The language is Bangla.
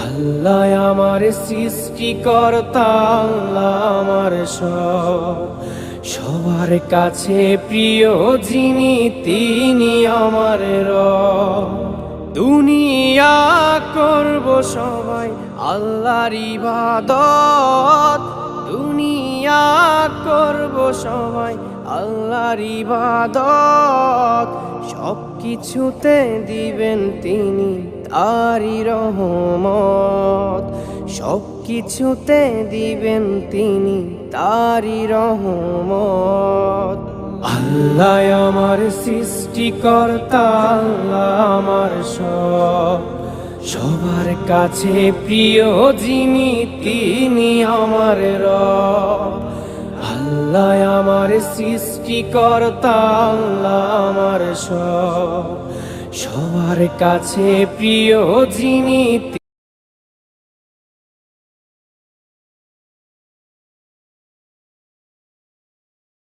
আল্লাহ আমার সৃষ্টিকর্তা, আল্লাহ আমার সবার কাছে প্রিয় যিনি তিনি আমার রব। দুনিয়া করব সবাই আল্লাহর ইবাদত, দুনিয়া করব সবাই আল্লাহর ইবাদত। সব কিছুতে দিবেন তিনি তারি রহমত, সব কিছুতে দিবেন তিনি তারি রহমত। আল্লাহ আমার সৃষ্টিকর্তা, আল্লাহ আমার সবার কাছে প্রিয় যিনি তিনি আমার রব। আল্লাহ আমার সৃষ্টিকর্তা, আল্লাহ আমার সবার কাছে প্রিয় যিনি